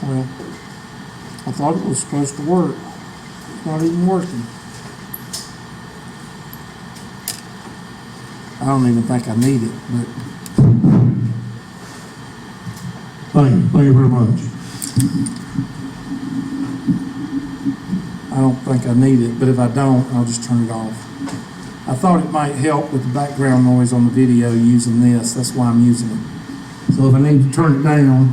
Well, I thought it was supposed to work. It's not even working. I don't even think I need it, but Thank you very much. I don't think I need it, but if I don't, I'll just turn it off. I thought it might help with the background noise on the video using this. That's why I'm using it. So if I need to turn it down,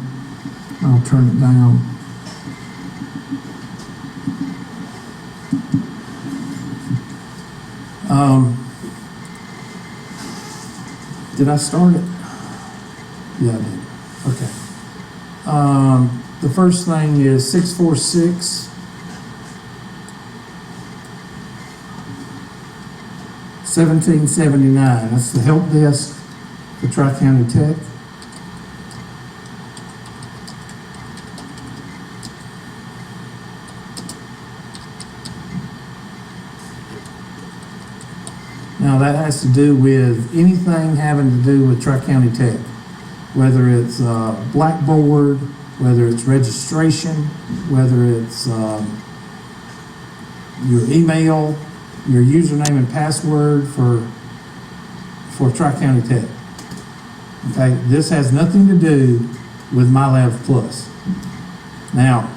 I'll turn it down. Did I start it? Yeah, I did. Okay. The first thing is 646 1779. That's the help desk for Tri-County Tech. Now that has to do with anything having to do with Tri-County Tech, whether it's Blackboard, whether it's registration, whether it's your email, your username and password for Tri-County Tech. Okay, this has nothing to do with mylabsplus. Now,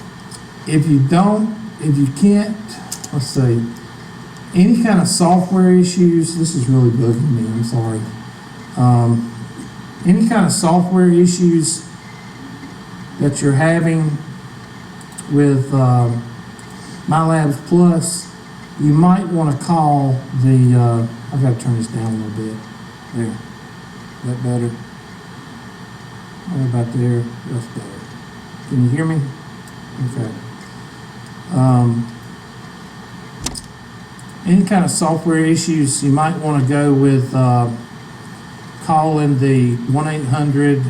if you can't, let's see, any kind of software issues, this is really bugging me, I'm sorry. Any kind of software issues that you're having with mylabsplus, you might want to call the, I've got to turn this down a little bit. There, is that better? What about there? That's better. Can you hear me? Okay. Any kind of software issues, you might want to go with calling the 1-800.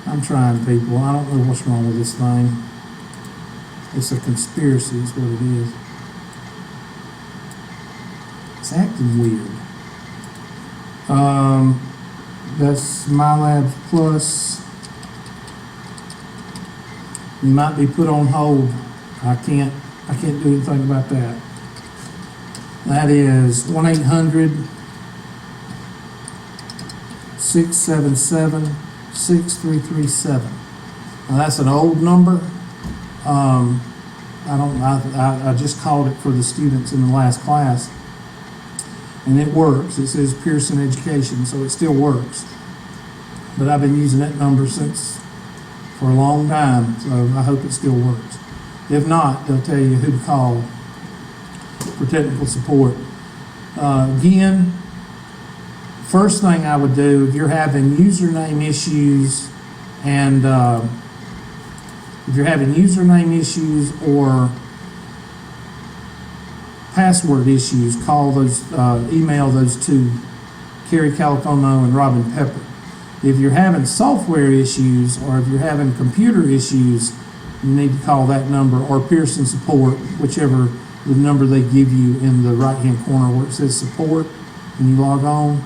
I'm trying, people. I don't know what's wrong with this thing. It's a conspiracy is what it is. It's acting weird. That's mylabsplus. You might be put on hold. I can't do anything about that. That is 1-800-677-6337. Now that's an old number. I just called it for the students in the last class, and it works. It says Pearson Education, so it still works. But I've been using that number for a long time, so I hope it still works. If not, they'll tell you who to call for technical support. Again, first thing I would do if you're having username issues and if you're having username issues or password issues, call those, email those two, Kerry Califono and Robin Pepper. If you're having software issues or if you're having computer issues, you need to call that number or Pearson Support, whichever the number they give you in the right-hand corner where it says support. When you log on,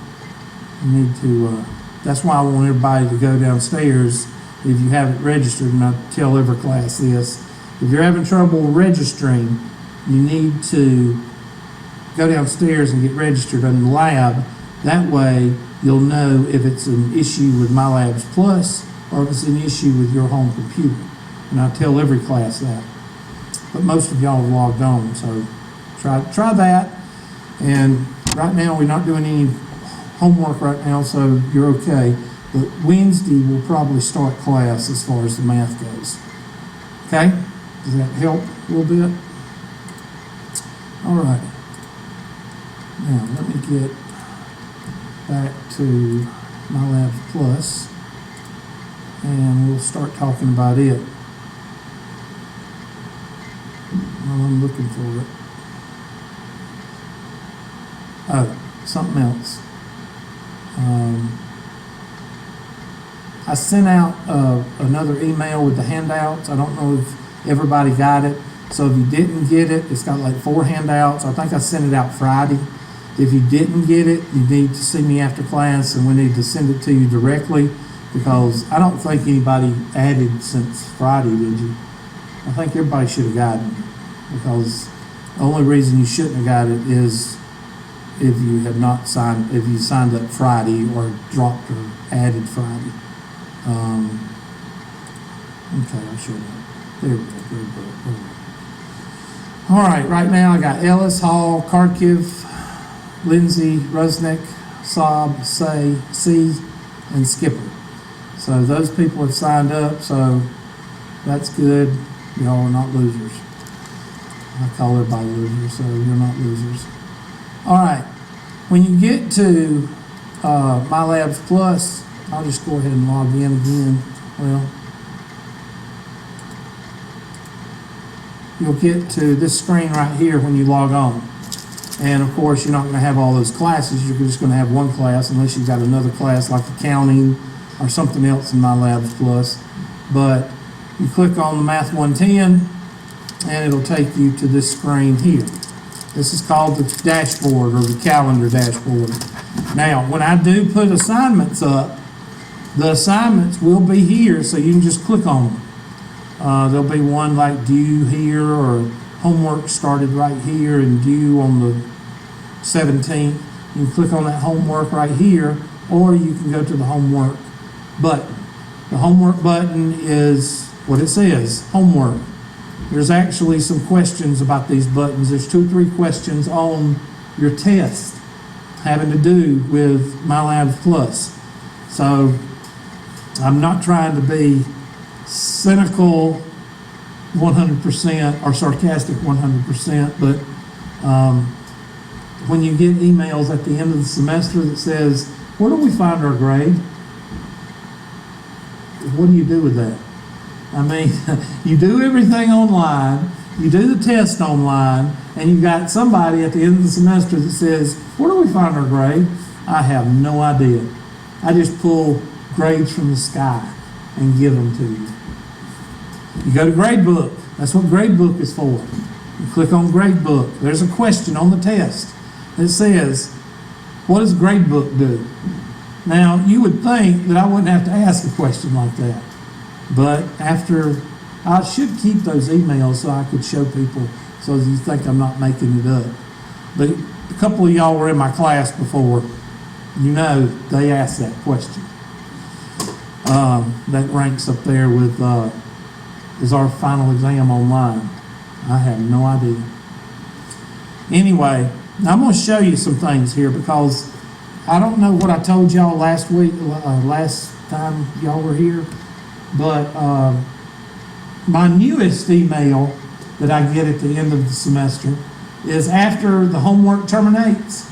you need to, that's why I want everybody to go downstairs if you haven't registered, and I tell every class this. If you're having trouble registering, you need to go downstairs and get registered in the lab. That way, you'll know if it's an issue with mylabsplus or if it's an issue with your home computer. And I tell every class that. But most of y'all have logged on, so try that. And right now, we're not doing any homework right now, so you're okay. But Wednesday, we'll probably start class as far as the math goes. Okay? Does that help a little bit? All right. Now, let me get back to mylabsplus, and we'll start talking about it. Well, I'm looking for it. Oh, something else. I sent out another email with the handouts. I don't know if everybody got it. So if you didn't get it, it's got like 4 handouts. I think I sent it out Friday. If you didn't get it, you need to see me after class, and we need to send it to you directly. because I don't think anybody added since Friday, did you? I think everybody should have gotten it, because the only reason you shouldn't have got it is if you had not signed, if you signed up Friday or dropped or added Friday. Okay, I'll show you. There we go. Grade book. All right, right now I got Ellis, Hall, Kharkiv, Lindsay, Rusnick, Saab, Say, C, and Skipper. So those people have signed up, so that's good. Y'all are not losers. I call everybody losers, so you're not losers. All right, when you get to mylabsplus, I'll just go ahead and log in again. Well, you'll get to this screen right here when you log on. And of course, you're not going to have all those classes. You're just going to have one class unless you've got another class like accounting or something else in mylabsplus. But you click on the Math 110 and it'll take you to this screen here. This is called the dashboard or the calendar dashboard. Now, when I do put assignments up, the assignments will be here, so you can just click on them. There'll be one like due here, or homework started right here and due on the 17th. You can click on that homework right here, or you can go to the homework button. The homework button is what it says, homework. There's actually some questions about these buttons. There's 2 or 3 questions on your test having to do with mylabsplus. So I'm not trying to be cynical 100% or sarcastic 100%, but when you get emails at the end of the semester that says, where do we find our grade? What do you do with that? I mean, you do everything online, you do the test online, and you've got somebody at the end of the semester that says, where do we find our grade? I have no idea. I just pull grades from the sky and give them to you. You go to Gradebook. That's what Gradebook is for. You click on Gradebook. There's a question on the test that says, what does Gradebook do? Now, you would think that I wouldn't have to ask a question like that. But after, I should keep those emails so I could show people so that you think I'm not making it up. But a couple of y'all were in my class before. You know they asked that question. That ranks up there with, is our final exam online? I have no idea. Anyway, I'm going to show you some things here because I don't know what I told y'all last week, last time y'all were here, but my newest email that I get at the end of the semester is after the homework terminates.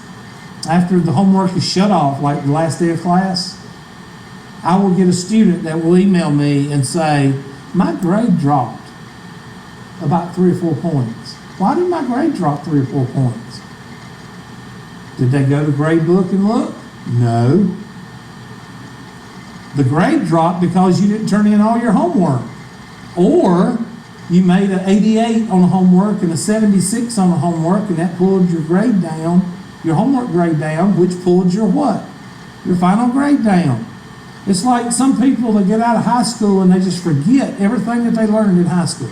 After the homework is shut off, like the last day of class, I will get a student that will email me and say, my grade dropped about 3 or 4 points. Why did my grade drop 3 or 4 points? Did they go to Gradebook and look? No. The grade dropped because you didn't turn in all your homework. Or you made an 88 on the homework and a 76 on the homework, and that pulled your grade down, your homework grade down, which pulled your what? Your final grade down. It's like some people that get out of high school and they just forget everything that they learned in high school.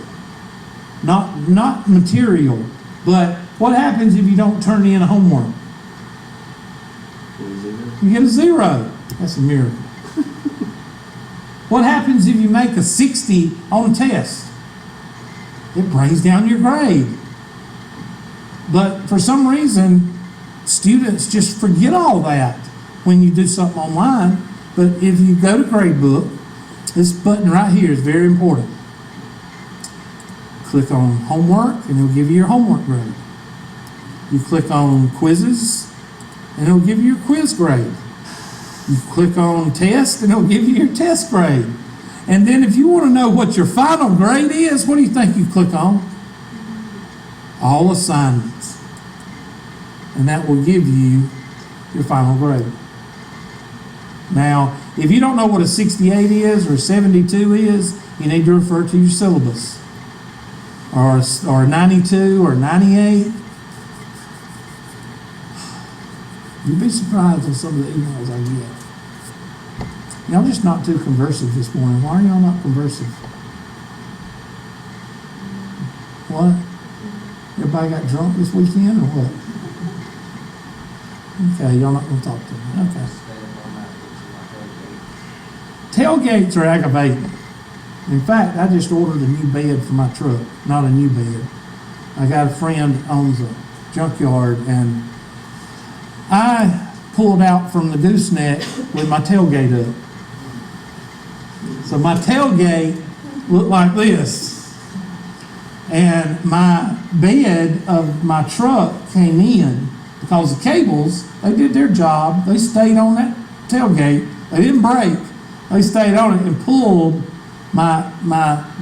Not material, but what happens if you don't turn in a homework? You get a 0. That's a miracle. What happens if you make a 60 on a test? It brings down your grade. But for some reason, students just forget all that when you do something online. But if you go to Gradebook, this button right here is very important. Click on Homework, and it'll give you your homework grade. You click on Quizzes, and it'll give you your quiz grade. You click on Test, and it'll give you your test grade. And then if you want to know what your final grade is, what do you think you click on? All assignments. And that will give you your final grade. Now, if you don't know what a 68 is or 72 is, you need to refer to your syllabus. Or 92 or 98. You'd be surprised at some of the emails I get. Y'all just not too conversive this morning. Why are y'all not conversive? What? Everybody got drunk this weekend or what? Okay, y'all not gonna talk to me. Okay. Tailgates are aggravating. In fact, I just ordered a new bed for my truck. Not a new bed. I got a friend that owns a junkyard, and I pulled out from the gooseneck with my tailgate up. So my tailgate looked like this. And my bed of my truck came in because the cables, they did their job. They stayed on that tailgate. They didn't break. They stayed on it and pulled my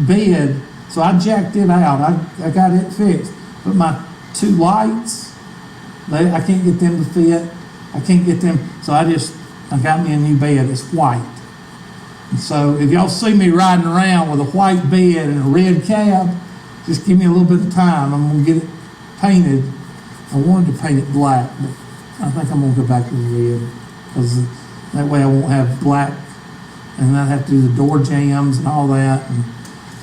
bed. So I jacked it out. I got it fixed. But my two lights, I can't get them to fit. I can't get them. So I got me a new bed. It's white. And so if y'all see me riding around with a white bed and a red cab, just give me a little bit of time. I'm going to get it painted. I wanted to paint it black, but I think I'm going to go back to the red because that way I won't have black and I'd have to do the door jams and all that. And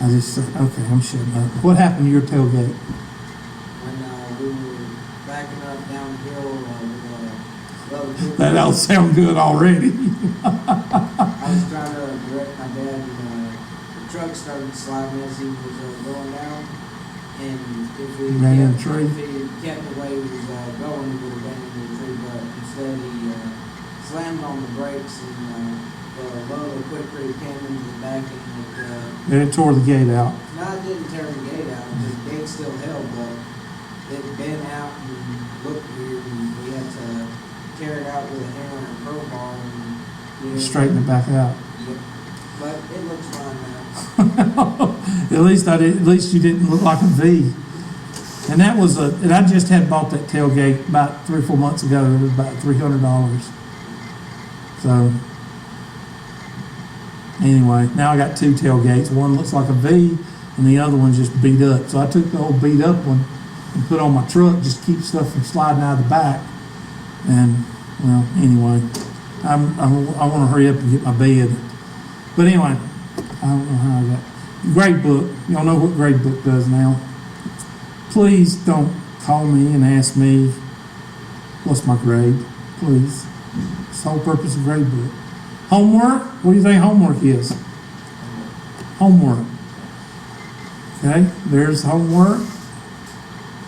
I just said, okay, I'm shutting up. What happened to your tailgate? When we were backing up down the hill, That all sound good already. I was trying to direct my dad, and the truck started sliding as he was going down. And if he Ran in a tree. If he kept the way he was going, he would have ran into the tree. But instead, he slammed on the brakes, and the load of quick creep came into the back, and And it tore the gate out. no, it didn't tear the gate out. The gate still held, but it bent out and looked weird, and we had to tear it out with a hammer and a crowbar and Straighten it back out. Yep. But it looks fine now. At least you didn't look like a V. And and I just had bought that tailgate about 3 or 4 months ago. It was about $300. So anyway, now I got two tailgates. One looks like a V and the other one's just beat up. So I took the old beat up one and put on my truck, just keep stuff from sliding out of the back. And well, anyway, I want to hurry up and get my bed. But anyway, I don't know how I got. Grade book. Y'all know what grade book does now. Please don't call me and ask me what's my grade. Please. It's the whole purpose of grade book. Homework. What do you think homework is? Homework. Okay, there's homework.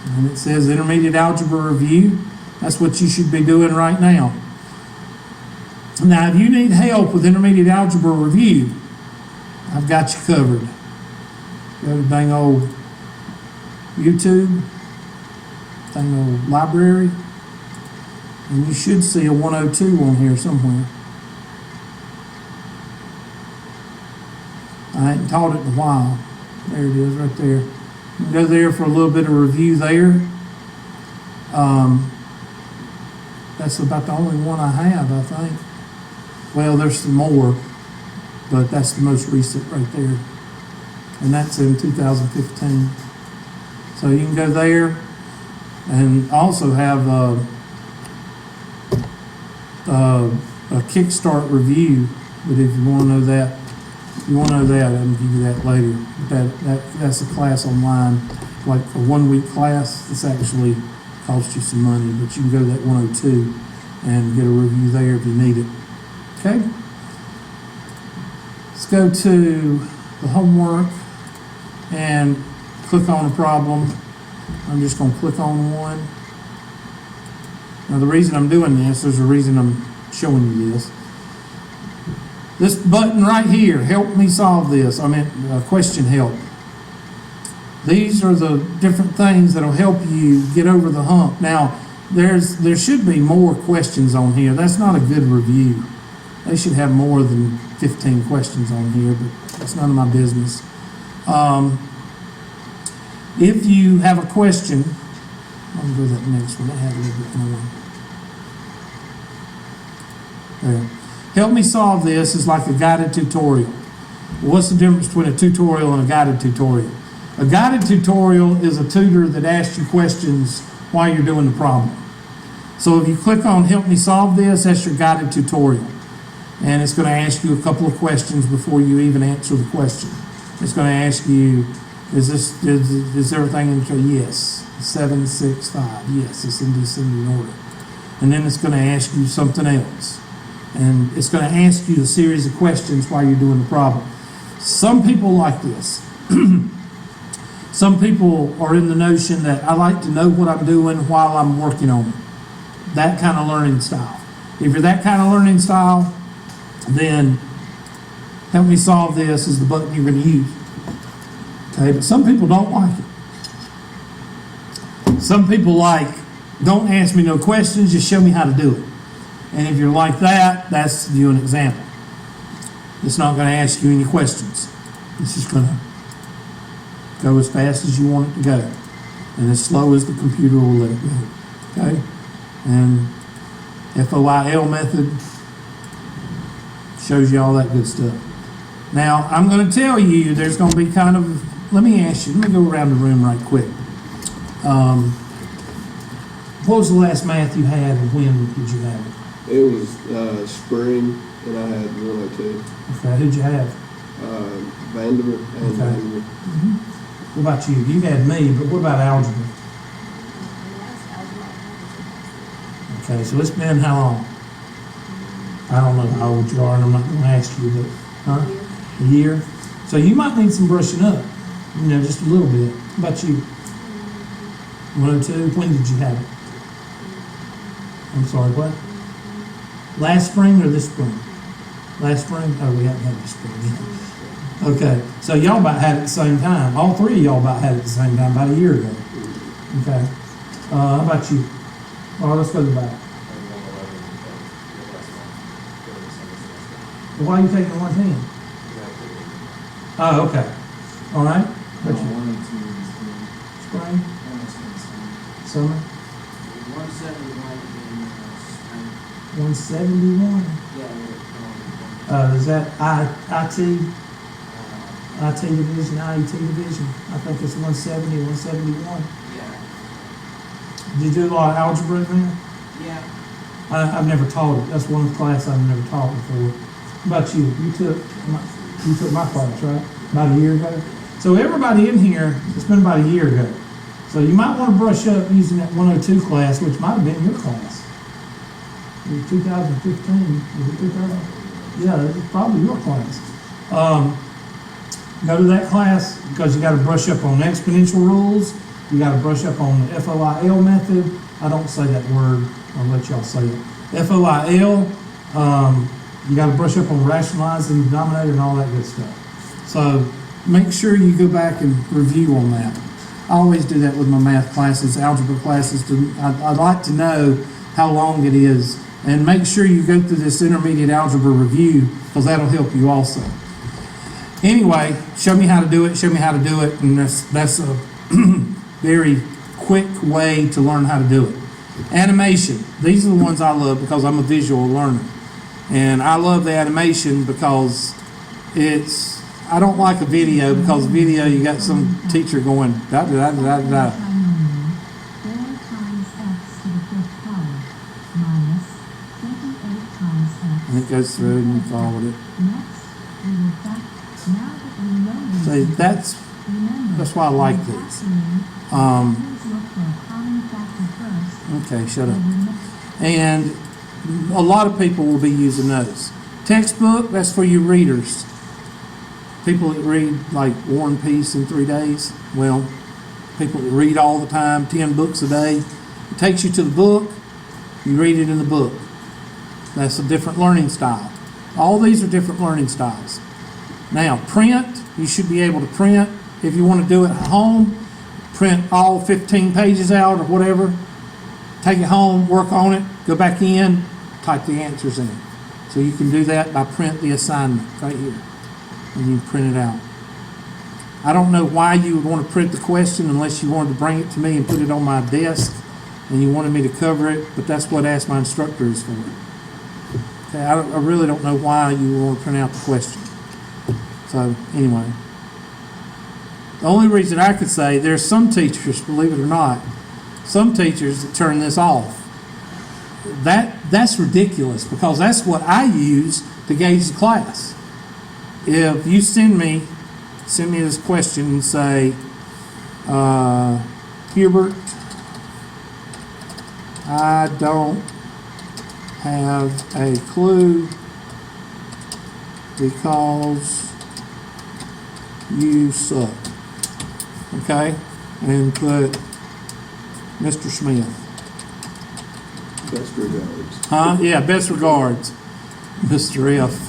And it says intermediate algebra review. That's what you should be doing right now. Now, if you need help with intermediate algebra review, I've got you covered. Go to dang old YouTube, dang old library, and you should see a 102 on here somewhere. I ain't taught it in a while. There it is right there. You can go there for a little bit of review there. That's about the only one I have, I think. Well, there's some more, but that's the most recent right there. And that's in 2015. So you can go there and also have a Kickstart review. But if you want to know that, I can give you that later. But that's a class online, like a 1 week class. This actually costs you some money, but you can go to that 102 and get a review there if you need it. Okay? Let's go to the homework and click on a problem. I'm just going to click on one. Now the reason I'm doing this, there's a reason I'm showing you this. This button right here, help me solve this. I meant question help. These are the different things that'll help you get over the hump. Now, there should be more questions on here. That's not a good review. They should have more than 15 questions on here, but that's none of my business. If you have a question, I'll go to that next one. I have a little bit more. There. Help me solve this is like a guided tutorial. What's the difference between a tutorial and a guided tutorial? A guided tutorial is a tutor that asks you questions while you're doing the problem. So if you click on help me solve this, that's your guided tutorial. and it's going to ask you a couple of questions before you even answer the question. It's going to ask you, is everything in control? Yes. 7, 6, 5. Yes, it's in descending order. And then it's going to ask you something else. And it's going to ask you a series of questions while you're doing the problem. Some people like this. Some people are in the notion that I like to know what I'm doing while I'm working on it. That kind of learning style. If you're that kind of learning style, then help me solve this is the button you're going to use. Okay, but some people don't like it. Some people like, don't ask me no questions, just show me how to do it. And if you're like that, that's you an example. It's not going to ask you any questions. It's just going to go as fast as you want it to go. And as slow as the computer will let it go. Okay? And FOIL method shows you all that good stuff. Now, I'm going to tell you there's going to be kind of, let me go around the room right quick. What was the last math you had and when did you have it? It was spring, and I had 102. Okay, who'd you have? Vanderbilt and Okay. Vanderbilt. What about you? You had me, but what about algebra? Okay, so it's been how long? I don't know how old you are, and I'm not going to ask you, but, huh? A year? So you might need some brushing up, just a little bit. What about you? 102? When did you have it? I'm sorry, what? Last spring or this spring? Last spring? Oh, we haven't had this spring yet. Okay, so y'all about had it at the same time. All three of y'all about had it at the same time, about a year ago. Okay. How about you? All right, let's go to the back. Well, why are you taking one hand? Oh, okay. All right. What you? Spring? Summer? 171. Yeah. Is that IT division, IET division? I think it's 170, 171. Yeah. Did you do a lot of algebra in there? Yeah. I've never taught it. That's one class I've never taught before. How about you? You took my class, right? About a year ago? So everybody in here, it's been about a year ago. So you might want to brush up using that 102 class, which might have been your class. It was 2015. Was it 2000? Yeah, it was probably your class. Go to that class because you got to brush up on exponential rules. You got to brush up on the FOIL method. I don't say that word. I'll let y'all say it. FOIL. You got to brush up on rationalizing the denominator and all that good stuff. So make sure you go back and review on that. I always do that with my math classes, algebra classes. I'd like to know how long it is. And make sure you go through this intermediate algebra review because that'll help you also. Anyway, show me how to do it, and that's a very quick way to learn how to do it. Animation. These are the ones I love because I'm a visual learner. And I love the animation because I don't like a video because video you got some teacher going da da da da da. And it goes through and you follow it. So that's why I like these. Okay, shut up. And a lot of people will be using those. Textbook, that's for you readers. People that read like War and Peace in 3 days. Well, people that read all the time, 10 books a day. It takes you to the book, you read it in the book. That's a different learning style. All these are different learning styles. Now, print, you should be able to print. If you want to do it at home, print all 15 pages out or whatever. Take it home, work on it, go back in, type the answers in. So you can do that by print the assignment right here. And you print it out. I don't know why you would want to print the question unless you wanted to bring it to me and put it on my desk and you wanted me to cover it, but that's what Ask My Instructor is for. Okay, I really don't know why you would want to print out the question. So anyway, the only reason I could say there's some teachers, believe it or not, some teachers that turn this off. That's ridiculous because that's what I use to gauge the class. If you send me this question and say, Hubert, I don't have a clue because you suck. Okay? And put Mr. Smith. Best regards. Huh? Yeah, best regards, Mr. F.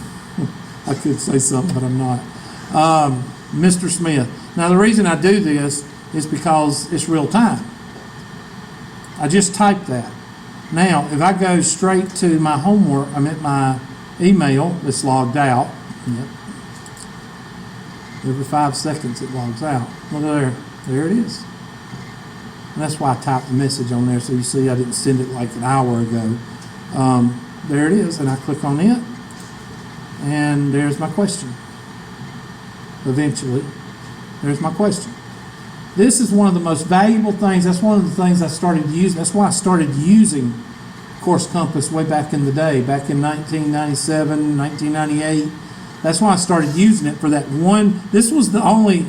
I could say something, but I'm not. Mr. Smith. Now, the reason I do this is because it's real time. I just typed that. Now, if I go straight to my homework, I'm at my email that's logged out. Yep. Every 5 seconds it logs out. Look there. There it is. And that's why I typed the message on there, so you see I didn't send it like an hour ago. There it is, and I click on it, and there's my question. Eventually, there's my question. This is one of the most valuable things. That's one of the things I started using. That's why I started using Course Compass way back in the day, back in 1997, 1998. That's why I started using it for that one. This was the only,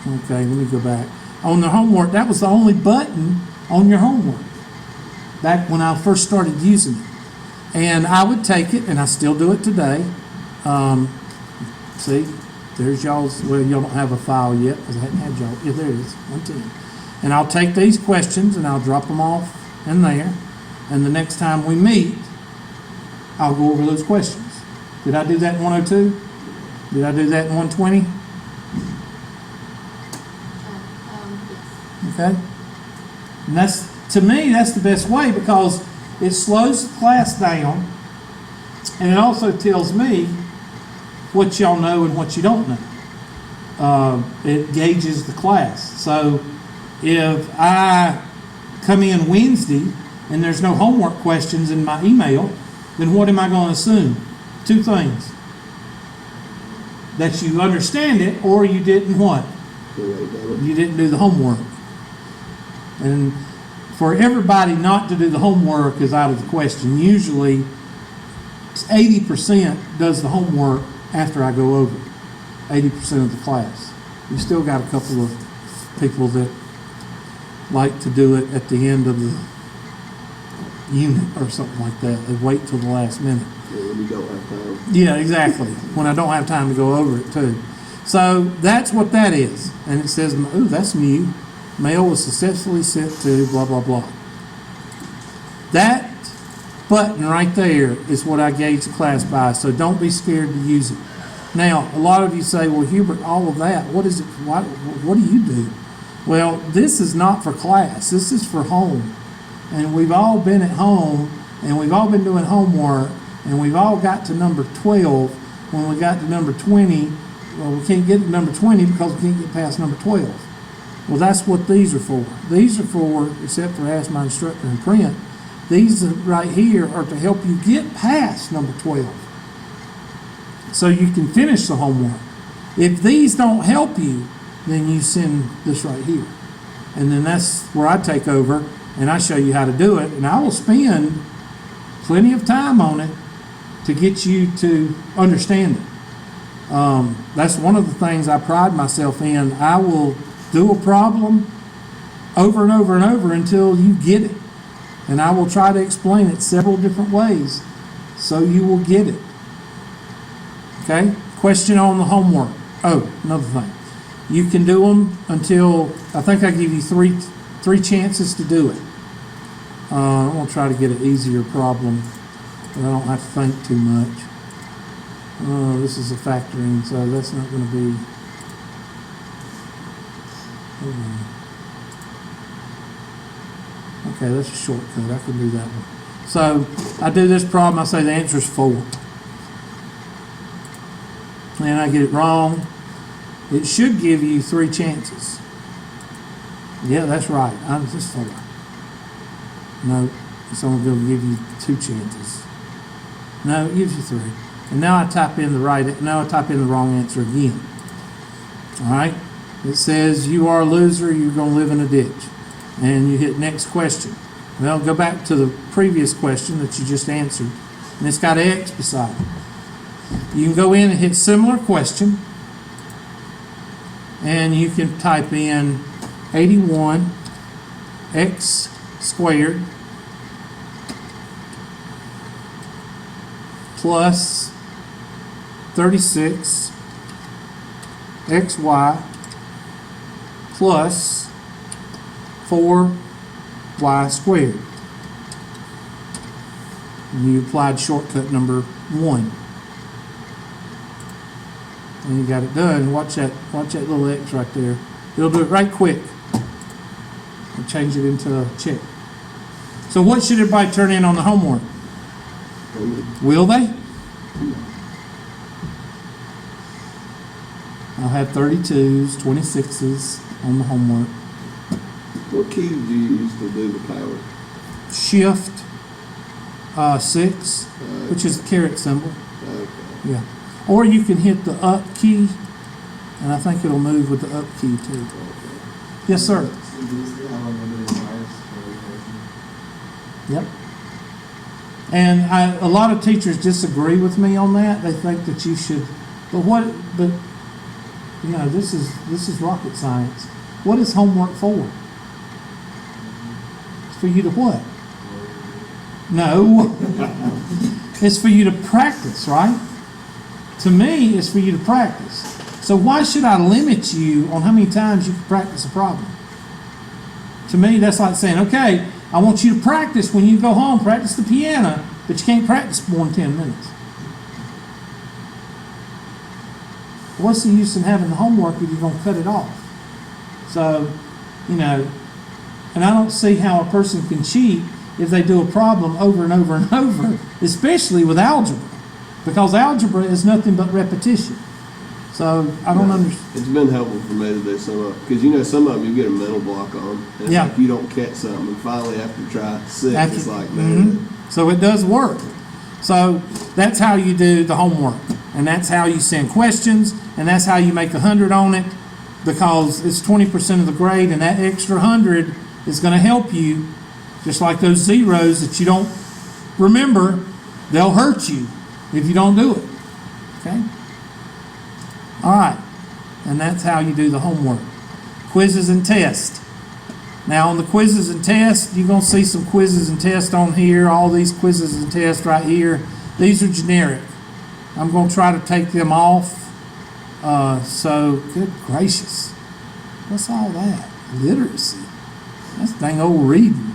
okay, let me go back. On the homework, that was the only button on your homework back when I first started using it. And I would take it, and I still do it today. See, there's y'all's, well, y'all don't have a file yet because I hadn't had y'all. Yeah, there it is, 110. And I'll take these questions and I'll drop them off in there. And the next time we meet, I'll go over those questions. Did I do that in 102? Did I do that in 120? Yes. Okay? And that's, to me, that's the best way because it slows the class down and it also tells me what y'all know and what you don't know. It gauges the class. So if I come in Wednesday and there's no homework questions in my email, then what am I going to assume? 2 things. That you understand it or you didn't what? You didn't do the homework. And for everybody not to do the homework is out of the question. Usually 80% does the homework after I go over it. 80% of the class. You still got a couple of people that like to do it at the end of the unit or something like that. They wait till the last minute. Yeah, when you don't have time. Yeah, exactly. When I don't have time to go over it too. So that's what that is. And it says, ooh, that's new. Mail was successfully sent to blah, blah, blah. That button right there is what I gauge the class by, so don't be scared to use it. Now, a lot of you say, well, Hubert, all of that, what is it? What do you do? Well, this is not for class. This is for home. And we've all been at home, and we've all been doing homework, and we've all got to number 12. When we got to number 20, well, we can't get to number 20 because we can't get past number 12. Well, that's what these are for. These are for, except for Ask My Instructor in Print, these right here are to help you get past number 12 so you can finish the homework. If these don't help you, then you send this right here. And then that's where I take over and I show you how to do it. And I will spend plenty of time on it to get you to understand it. That's one of the things I pride myself in. I will do a problem over and over and over until you get it. And I will try to explain it several different ways so you will get it. Okay? Question on the homework. Oh, another thing. You can do them until, I think I give you three chances to do it. I'm going to try to get an easier problem where I don't have to think too much. This is a factoring, so that's not going to be... Okay, that's a shortcut. I can do that one. So I do this problem. I say the answer is 4. And I get it wrong. It should give you 3 chances. Yeah, that's right. I'm just 4. No, it's only going to give you 2 chances. No, it gives you 3. And now I type in the wrong answer again. All right. It says you are a loser. You're going to live in a ditch. And you hit next question. Well, go back to the previous question that you just answered. and it's got an X beside it. You can go in and hit similar question, and you can type in 81 x squared plus 36 xy plus 4y squared. And you applied shortcut number 1. And you got it done. Watch that little X right there. It'll do it right quick. And change it into a check. So what should everybody turn in on the homework? Will they? I'll have 32s, 26s on the homework. What keys do you use to do the power? Shift 6, which is the caret symbol. Okay. Yeah. Or you can hit the up key, and I think it'll move with the up key too. Yes, sir. Yep. And a lot of teachers disagree with me on that. They think that you should, but you know, this is rocket science. What is homework for? It's for you to what? No. It's for you to practice, right? To me, it's for you to practice. So why should I limit you on how many times you can practice a problem? To me, that's like saying, okay, I want you to practice when you go home, practice the piano, but you can't practice more than 10 minutes. What's the use in having the homework if you're going to cut it off? So, you know, and I don't see how a person can cheat if they do a problem over and over and over, especially with algebra, because algebra is nothing but repetition. So I don't understand. It's been helpful for me to do some of it, because you know some of them you get a mental block on, and it's Yeah. like you don't catch something, and finally after try 6, it's like, So it does work. So that's how you do the homework, and that's how you send questions, and that's how you make 100 on it, because it's 20% of the grade, and that extra 100 is going to help you. Just like those zeros that you don't remember, they'll hurt you if you don't do it. Okay? All right. And that's how you do the homework. Quizzes and tests. Now on the quizzes and tests, you're going to see some quizzes and tests on here. All these quizzes and tests right here. These are generic. I'm going to try to take them off. So, good gracious. What's all that? Literacy. That's dang old reading.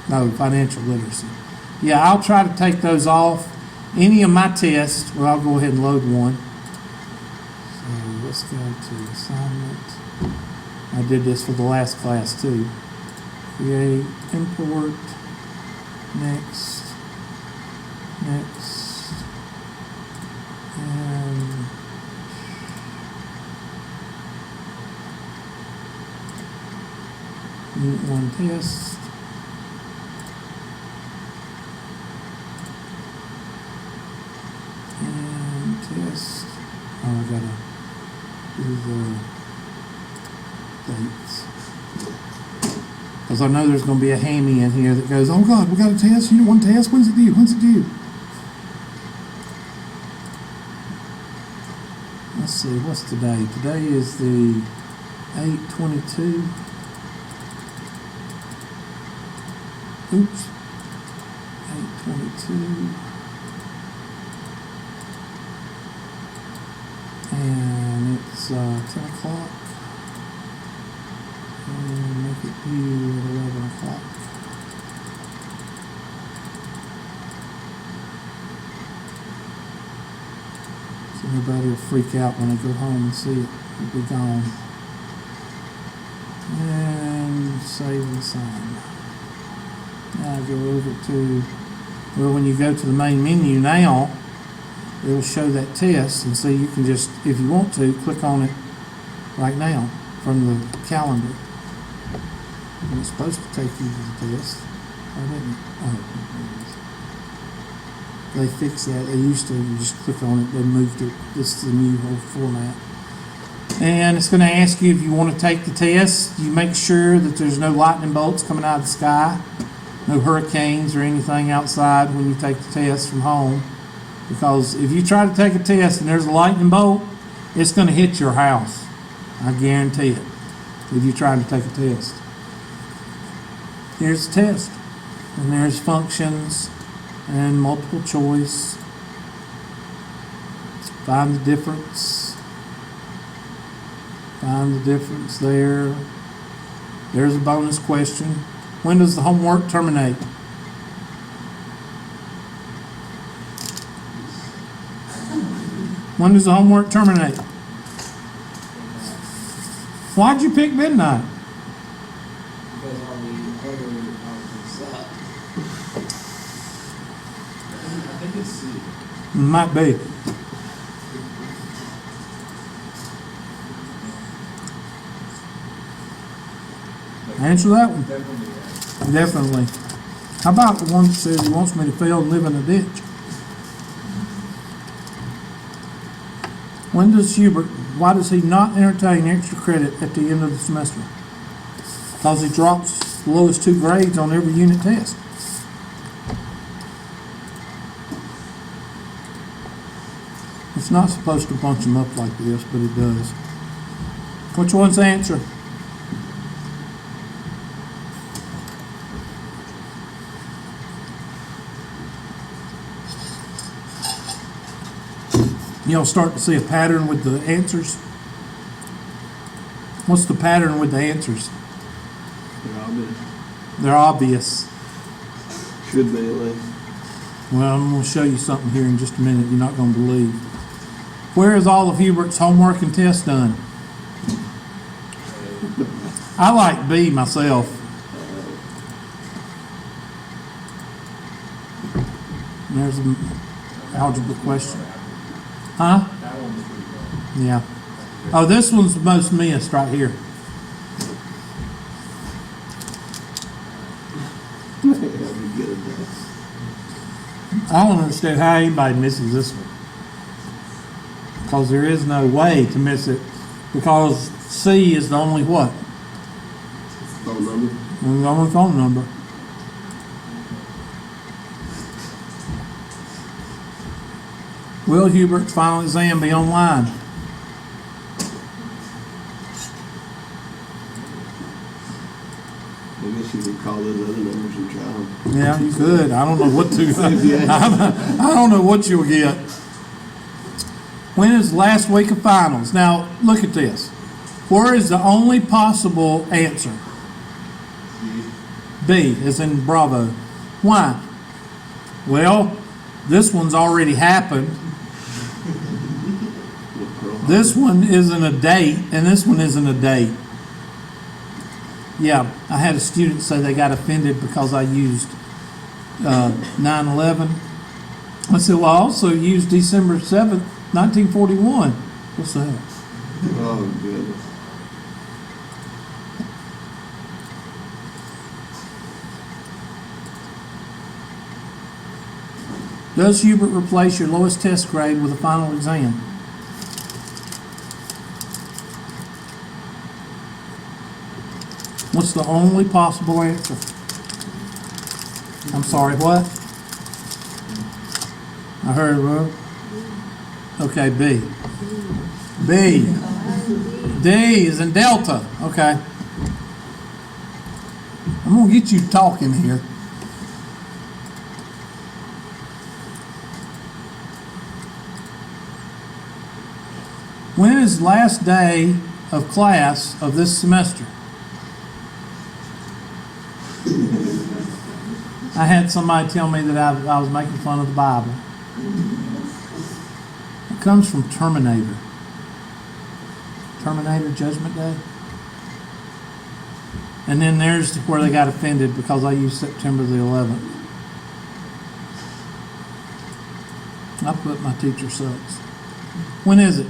No, financial literacy. Yeah, I'll try to take those off. Any of my tests, well, I'll go ahead and load one. So let's go to assignment. I did this for the last class too. Create, import, next, and unit 1 test. Test. Oh, I gotta do the dates. Because I know there's going to be a hammy in here that goes, oh God, we got a test, unit 1 test, when's it due? When's it due? Let's see, what's today? Today is the 8/22. Oops. 8/22. And it's 10 o'clock. And make it due at 11 o'clock. So nobody will freak out when they go home and see it. It'll be gone. And save and sign. Now go over to, well, when you go to the main menu now, it'll show that test, and so you can just, if you want to, click on it right now from the calendar. And it's supposed to take you to the test. Why didn't it? Oh, they fixed that. They used to, you just click on it, they moved it. This is the new old format. And it's going to ask you if you want to take the test. You make sure that there's no lightning bolts coming out of the sky. no hurricanes or anything outside when you take the test from home. Because if you try to take a test and there's a lightning bolt, it's going to hit your house. I guarantee it. If you're trying to take a test. Here's the test. And there's functions and multiple choice. Find the difference. Find the difference there. There's a bonus question. When does the homework terminate? When does the homework terminate? Why'd you pick midnight? Because all the other options suck. I think it's C. Might be. Answer that one. Definitely, yeah. Definitely. How about the one that says he wants me to fail and live in a ditch? Why does he not entertain extra credit at the end of the semester? Because he drops the lowest 2 grades on every unit test. It's not supposed to bunch them up like this, but it does. Which one's the answer? You'll start to see a pattern with the answers. What's the pattern with the answers? They're obvious. Should be at least. Well, I'm going to show you something here in just a minute you're not going to believe. Where is all of Hubert's homework and tests done? I like B myself. There's an algebra question. Huh? That one was pretty low. Yeah. Oh, this one's the most missed right here. I don't understand how anybody misses this one. Because there is no way to miss it. Because C is the only what? Phone number. The only phone number. Will Hubert's final exam be online? I guess you could call those other numbers and try them. Yeah, you could. I don't know what to. I don't know what you'll get. When is the last week of finals? Now, look at this. Where is the only possible answer? B, as in Bravo. Why? Well, this one's already happened. This one isn't a date, and this one isn't a date. Yeah, I had a student say they got offended because I used 9/11. I said, well, I also used December 7th, 1941. What's that? Oh, goodness. Does Hubert replace your lowest test grade with a final exam? What's the only possible answer? I'm sorry, what? I heard, well, okay, B. B. D is in Delta. Okay. I'm going to get you talking here. When is last day of class of this semester? I had somebody tell me that I was making fun of the Bible. It comes from Terminator. Terminator Judgment Day. And then there's where they got offended because I used September the 11th. I put my teacher sucks. When is it?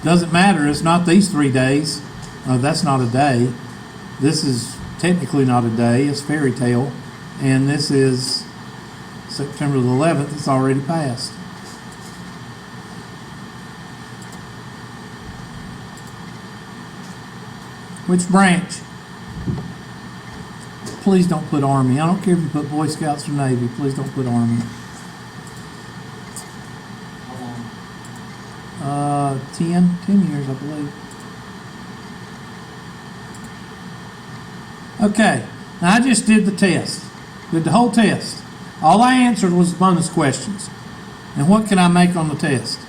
Doesn't matter. It's not these 3 days. That's not a day. This is technically not a day. It's fairy tale. And this is September the 11th. It's already passed. Which branch? Please don't put Army. I don't care if you put Boy Scouts or Navy. Please don't put Army. How long? 10 years, I believe. Okay, now I just did the test. Did the whole test. All I answered was bonus questions. And what can I make on the test?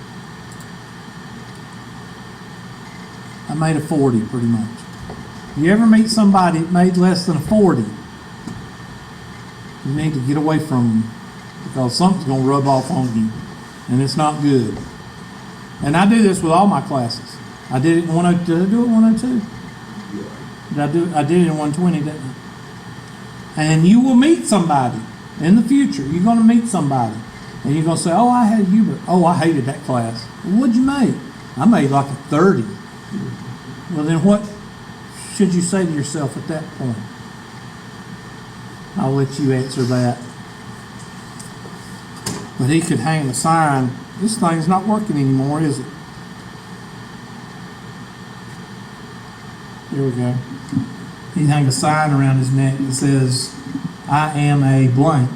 I made a 40 pretty much. You ever meet somebody that made less than a 40, you need to get away from them because something's going to rub off on you and it's not good. And I do this with all my classes. I did it in 102. Did I do it in 102? I did it in 120, didn't I? And you will meet somebody in the future. You're going to meet somebody. And you're going to say, oh, I had Hubert. Oh, I hated that class. Well, what'd you make? I made like a 30. Well, then what should you say to yourself at that point? I'll let you answer that. But he could hang the sign, this thing's not working anymore, is it? Here we go. He'd hang a sign around his neck that says, I am a blank,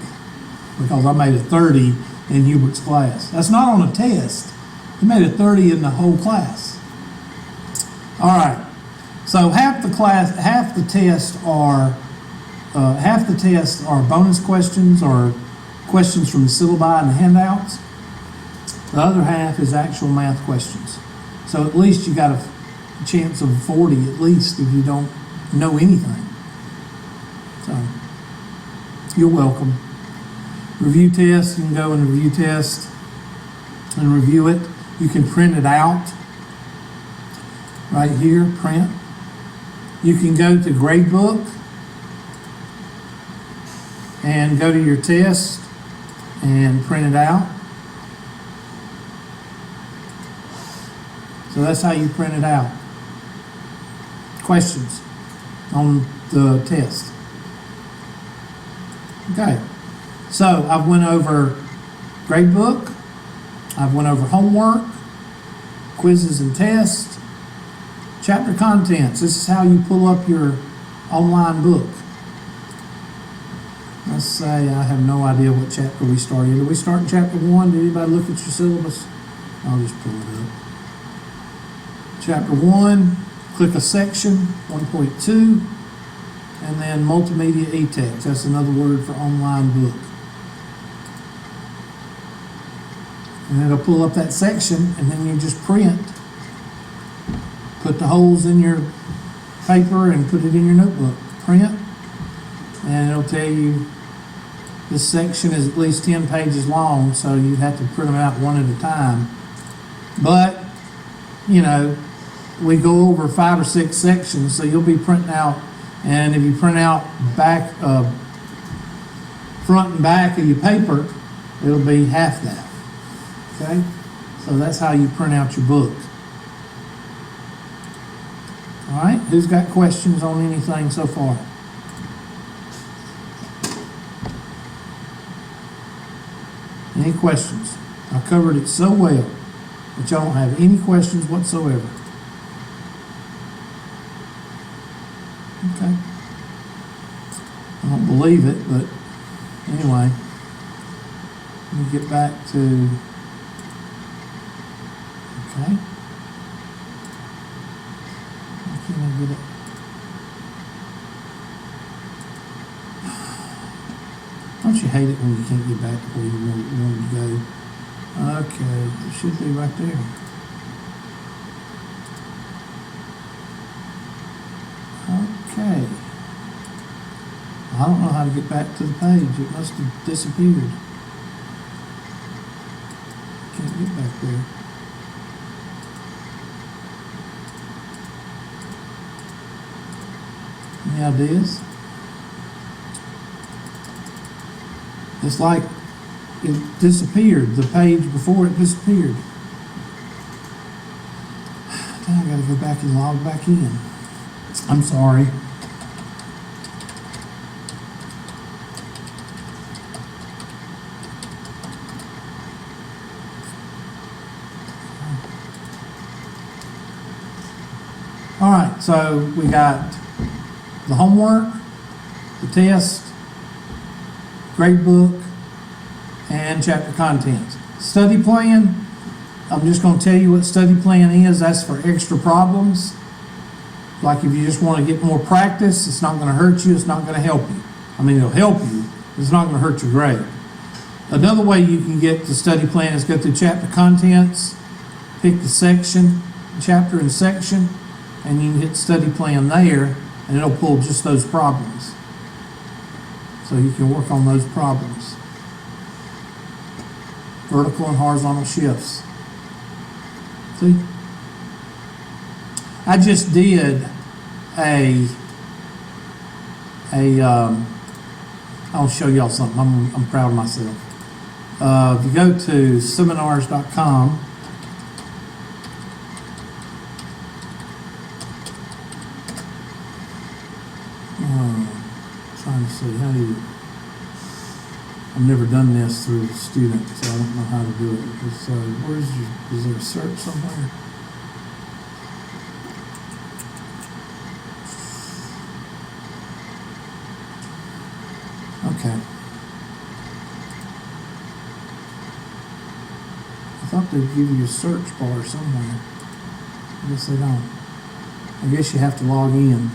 because I made a 30 in Hubert's class. That's not on a test. He made a 30 in the whole class. All right. So half the tests are bonus questions or questions from the syllabi and the handouts. The other half is actual math questions. So at least you got a chance of 40 at least if you don't know anything. So you're welcome. Review test, you can go and review test and review it. You can print it out right here, print. You can go to Gradebook and go to your test and print it out. So that's how you print it out. Questions on the test. Okay, so I've went over Gradebook, I've went over homework, quizzes and tests, chapter contents. This is how you pull up your online book. Let's say I have no idea what chapter we started. Did we start in chapter 1? Did anybody look at your syllabus? I'll just pull it up. Chapter 1, click a section, 1.2, and then multimedia e-text. That's another word for online book. And it'll pull up that section, and then you just print. Put the holes in your paper and put it in your notebook. Print, and it'll tell you this section is at least 10 pages long, so you have to print them out one at a time. But, you know, we go over 5 or 6 sections, so you'll be printing out, and if you print out back, front and back of your paper, it'll be half that. Okay? So that's how you print out your book. All right, who's got questions on anything so far? Any questions? I covered it so well that y'all don't have any questions whatsoever. Okay. I don't believe it, but anyway, let me get back to, okay. Why can't I get it? Don't you hate it when you can't get back to where you want to go? Okay, it should be right there. Okay. I don't know how to get back to the page. It must have disappeared. Can't get back there. Any ideas? It's like it disappeared, the page before it disappeared. Now I gotta go back and log back in. I'm sorry. All right, so we got the homework, the the test, grade book, and chapter contents. Study plan, I'm just going to tell you what study plan is. That's for extra problems. Like if you just want to get more practice, it's not going to hurt you, it's not going to help you. I mean, it'll help you, but it's not going to hurt your grade. Another way you can get the study plan is go through chapter contents, pick the section, chapter and section, and you can hit study plan there, and it'll pull just those problems. So you can work on those problems. Vertical and horizontal shifts. See? I just did I'll show y'all something. I'm proud of myself. If you go to seminars.com, trying to see how you. I've never done this through a student, so I don't know how to do it. So, is there a search somewhere? Okay. I thought they'd give you a search bar somewhere. I guess they don't. I guess you have to log in.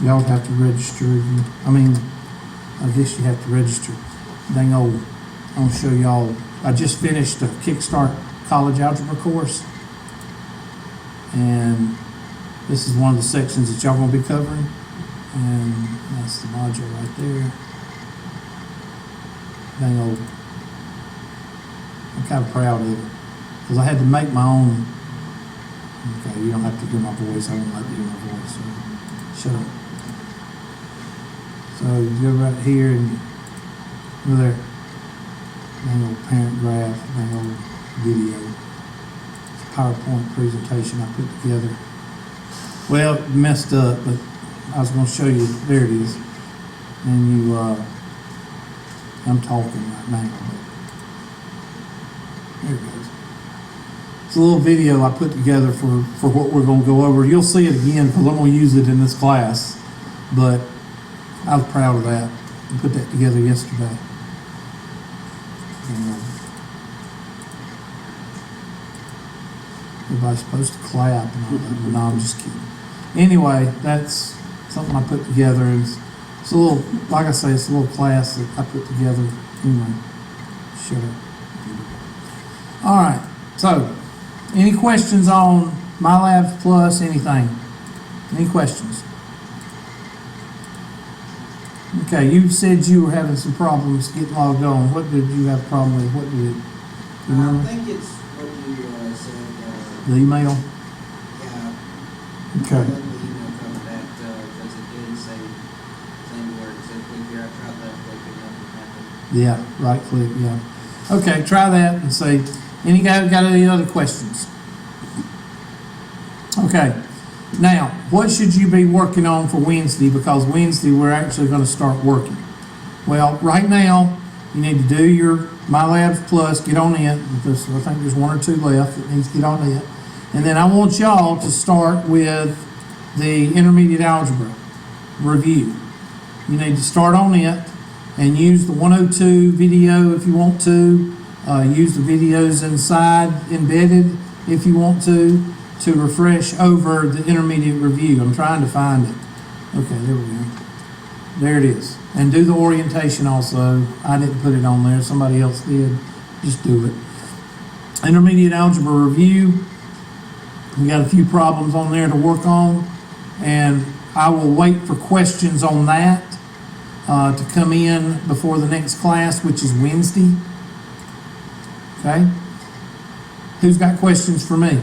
Y'all would have to register. I guess you have to register. Dang old, I'm gonna show y'all. I just finished a Kickstart college algebra course, and this is one of the sections that y'all gonna be covering, and that's the module right there. Dang old, I'm kind of proud of it because I had to make my own. Okay, you don't have to hear my voice. I don't like to hear my voice. So shut up. So you go right here and go there. Dang old parent graph, dang old video. It's a PowerPoint presentation I put together. Well, it messed up, but I was going to show you. There it is. And I'm talking right now. But there it goes. It's a little video I put together for what we're going to go over. You'll see it again because I'm going to use it in this class. But I was proud of that. I put that together yesterday. Everybody's supposed to clap and all that, but no, I'm just kidding. Anyway, that's something I put together. It's a little, like I say, it's a little class that I put together. Anyway, shut up. All right, so any questions on mylabsplus, anything? Any questions? Okay, you said you were having some problems getting logged on. What did you have a problem with? What did it, you remember? I think it's what you said. The email? Yeah. Okay. Let the email cover that because it didn't say same word. It said click here. I tried left click and nothing happened. Yeah, right click, yeah. Okay, try that and say, any guy got any other questions? Okay, now, what should you be working on for Wednesday? Because Wednesday we're actually going to start working. Well, right now, you need to do your mylabsplus, get on it. Because I think there's one or two left that needs to get on it. And then I want y'all to start with the intermediate algebra review. You need to start on it and use the 102 video if you want to. Use the videos inside embedded if you want to refresh over the intermediate review. I'm trying to find it. Okay, there we go. There it is. And do the orientation also. I didn't put it on there. Somebody else did. Just do it. Intermediate algebra review. We got a few problems on there to work on. And I will wait for questions on that to come in before the next class, which is Wednesday. Okay? Who's got questions for me?